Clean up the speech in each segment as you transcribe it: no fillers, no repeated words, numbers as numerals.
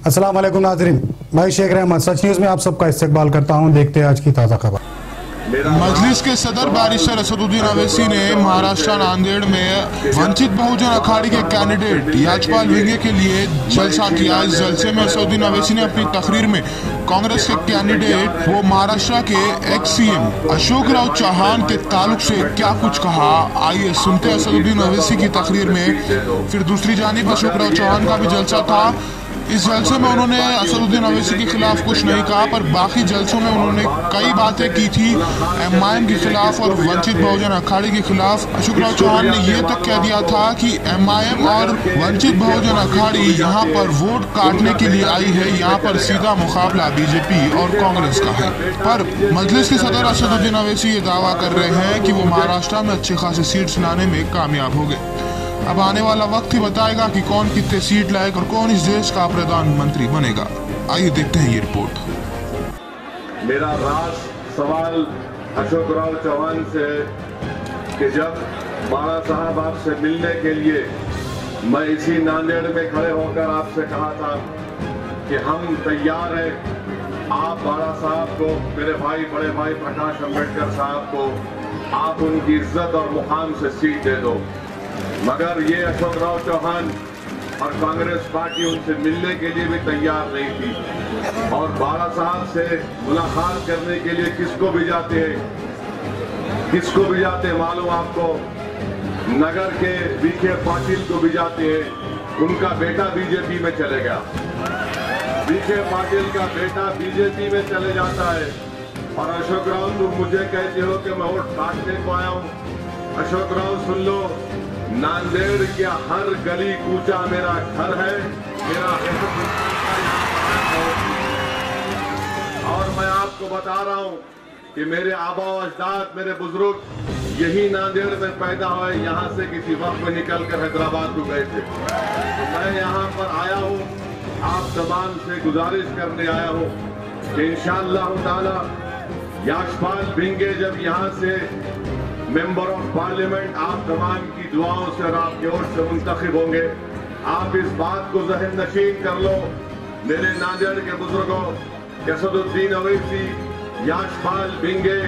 अस्सलाम वालेकुम नाज़रीन, मैं शेख रहमत सच न्यूज़ में आप सबका इस्तकबाल करता हूं। देखते हैं आज की ताज़ा खबर। मजलिस के सदर बैरिस्टर असदुद्दीन अवैसी ने महाराष्ट्र नांदेड़ में वंचित बहुजन अखाड़ी के कैंडिडेट याचपाल भिंगे के लिए जलसा किया। इस जलसे में असदुद्दीन अवैसी ने अपनी तकरीर में कांग्रेस के कैंडिडेट वो महाराष्ट्र के एक्स सीएम अशोक राव चौहान के ताल्लुक से क्या कुछ कहा। आइए सुनते हैं असदुद्दीन अवैसी की तकरीर में। फिर दूसरी जानिब अशोक राव चौहान का भी जलसा था। इस जलसे में उन्होंने असदुद्दीन अवैसी के खिलाफ कुछ नहीं कहा, पर बाकी जलसों में उन्होंने कई बातें की थी एमआईएम के खिलाफ और वंचित बहुजन अखाड़ी के खिलाफ। अशोक राव चौहान ने ये तक कह दिया था कि एमआईएम और वंचित बहुजन अखाड़ी यहाँ पर वोट काटने के लिए आई है, यहाँ पर सीधा मुकाबला बीजेपी और कांग्रेस का है। पर मजलिस के सदर असदुद्दीन अवैसी ये दावा कर रहे हैं कि वो महाराष्ट्र में अच्छी खासी सीट्स लाने में कामयाब हो गए। अब आने वाला वक्त ही बताएगा कि कौन कितने सीट लाएगा और कौन इस देश का प्रधानमंत्री बनेगा। आइए देखते हैं ये रिपोर्ट। मेरा राज सवाल अशोक राव चौहान से है कि जब बाला साहब आपसे मिलने के लिए मैं इसी नांदेड़ में खड़े होकर आपसे कहा था कि हम तैयार हैं, आप बाला साहब को, मेरे भाई बड़े भाई प्रकाश अम्बेडकर साहब को आप उनकी इज्जत और मुकाम से सीट दे दो, मगर ये अशोक राव चौहान और कांग्रेस पार्टी उनसे मिलने के लिए भी तैयार नहीं थी। और बाला साहब से मुलाकात करने के लिए किसको भिजाते हैं मालूम आपको? नगर के विखे पाटिल को भिजाते हैं। उनका बेटा बीजेपी में चले गया, विखे पाटिल का बेटा बीजेपी में चले जाता है। और अशोक राव तुम मुझे कहते हो कि मैं वोट काटने को आया हूं। अशोक राव सुन लो, नांदेड़ के हर गली कूचा मेरा घर है, मेरा और मैं आपको बता रहा हूं कि मेरे आबा अजदाद, मेरे बुजुर्ग यही नांदेड़ में पैदा हुए, यहां से किसी वक्त में निकलकर हैदराबाद को गए थे। तो मैं यहां पर आया हूं, आप तमाम से गुजारिश करने आया हूं कि इंशाअल्लाह ताला याचपाल भिंगे जब यहां से मेंबर ऑफ पार्लियामेंट आप तमाम की दुआओं से और आपके ओर से मुंतखब होंगे। आप इस बात को ज़हन नशीन कर लो मेरे नांदेड़ के बुजुर्गों, असदुद्दीन अवैसी, याचपाल भिंगे,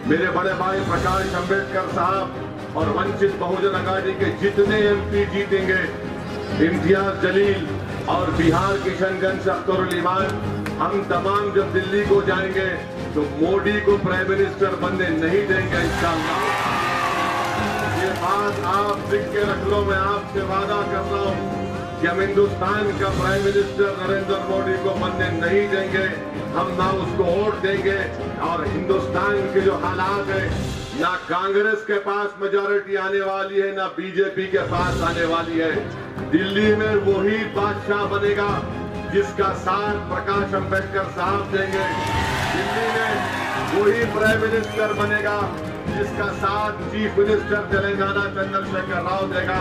मेरे बड़े भाई प्रकाश अम्बेडकर साहब और वंचित बहुजन अखाड़ी के जितने एमपी जीतेंगे, इम्तियाज जलील और बिहार किशनगंज से अख्तरुल ईमान, हम तमाम जब दिल्ली को जाएंगे तो मोदी को प्राइम मिनिस्टर बनने नहीं देंगे इंशाअल्लाह। ये बात आप लिख के रख लो, मैं आपसे वादा कर रहा हूँ कि हम हिंदुस्तान का प्राइम मिनिस्टर नरेंद्र मोदी को बनने नहीं देंगे। हम ना उसको वोट देंगे और हिंदुस्तान के जो हालात है, ना कांग्रेस के पास मेजॉरिटी आने वाली है, ना बीजेपी के पास आने वाली है। दिल्ली में वही बादशाह बनेगा जिसका साथ प्रकाश अम्बेडकर साहब देंगे। दिल्ली में वही प्राइम मिनिस्टर बनेगा जिसका साथ चीफ मिनिस्टर तेलंगाना चंद्रशेखर राव देगा।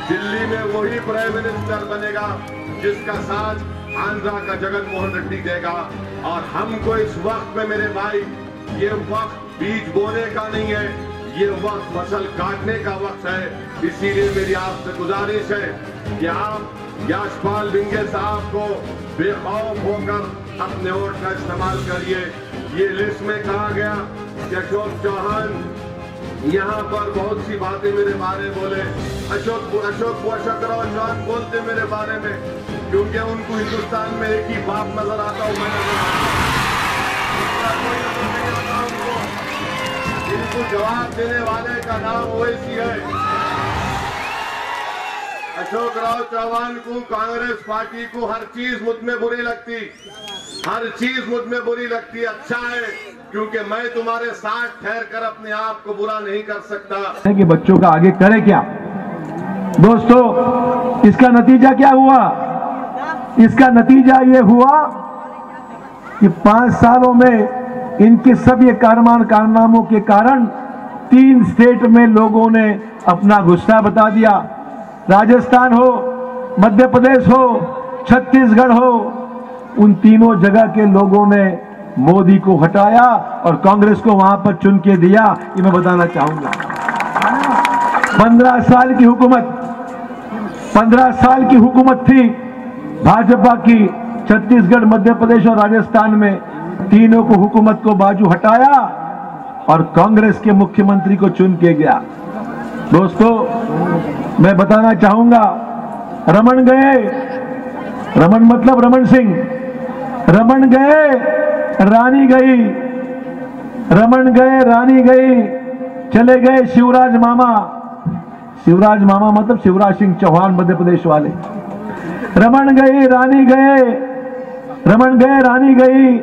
दिल्ली में वही प्राइम मिनिस्टर बनेगा जिसका साथ आंध्रा का जगन मोहन रेड्डी देगा। और हमको इस वक्त में मेरे भाई, ये वक्त बीज बोने का नहीं है, ये वक्त फसल काटने का वक्त है। इसीलिए मेरी आपसे गुजारिश है कि आप याचपाल भिंगे साहब को बेखौफ होकर अपने वोट का इस्तेमाल करिए। ये लिस्ट में कहा गया कि अशोक चौहान यहाँ पर बहुत सी बातें मेरे बारे बोले। अशोक राव चौहान बोलते मेरे बारे में क्योंकि उनको हिंदुस्तान में एक ही बाप नजर आता हूँ मैं, इनको जवाब देने वाले का नाम ओवैसी है। अशोक राव चौहान को, कांग्रेस पार्टी को हर चीज मुझ में बुरी लगती, हर चीज मुझ में बुरी लगती। अच्छा है क्योंकि मैं तुम्हारे साथ ठहर कर अपने आप को बुरा नहीं कर सकता कि बच्चों का आगे करे क्या। दोस्तों, इसका नतीजा क्या हुआ? इसका नतीजा ये हुआ कि 5 सालों में इनके सब ये कारनामों के कारण 3 स्टेट में लोगों ने अपना गुस्सा बता दिया। राजस्थान हो, मध्य प्रदेश हो, छत्तीसगढ़ हो, उन तीनों जगह के लोगों ने मोदी को हटाया और कांग्रेस को वहां पर चुन के दिया। ये मैं बताना चाहूंगा। 15 साल की हुकूमत थी भाजपा की, छत्तीसगढ़, मध्य प्रदेश और राजस्थान में तीनों को हुकूमत को बाजू हटाया और कांग्रेस के मुख्यमंत्री को चुन के गया। दोस्तों, मैं बताना चाहूंगा, रमन गए, रमन मतलब रमन सिंह, रमन गए रानी गई, रमन गए रानी गई, चले गए शिवराज मामा। शिवराज मामा मतलब शिवराज सिंह चौहान, मध्य प्रदेश वाले। रमन गई रानी गए, रमन गए रानी गई,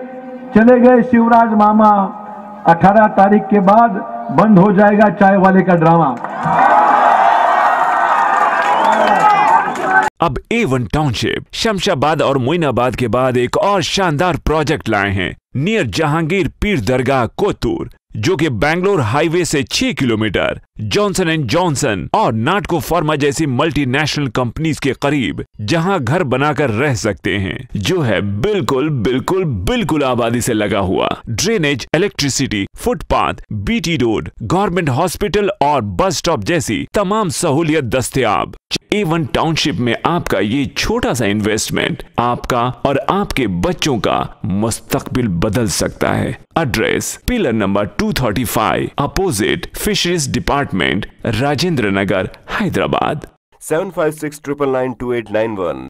चले गए शिवराज मामा। 18 तारीख के बाद बंद हो जाएगा चाय वाले का ड्रामा। अब A1 टाउनशिप शमशाबाद और मोइनाबाद के बाद एक और शानदार प्रोजेक्ट लाए हैं नियर जहांगीर पीर दरगाह कोतूर, जो कि बैंगलोर हाईवे से 6 किलोमीटर जॉनसन एंड जॉनसन और नाटको फार्मा जैसी मल्टीनेशनल कंपनीज के करीब, जहां घर बनाकर रह सकते हैं, जो है बिल्कुल बिल्कुल बिल्कुल आबादी से लगा हुआ। Drainage, electricity, footpath, BT road, government hospital और बस स्टॉप जैसी तमाम सहूलियत दस्तयाब। A1 टाउनशिप में आपका ये छोटा सा इन्वेस्टमेंट आपका और आपके बच्चों का मुस्तकबिल बदल सकता है। Address pillar number 235 opposite fisheries department, Rajendra Nagar, Hyderabad. 7569928891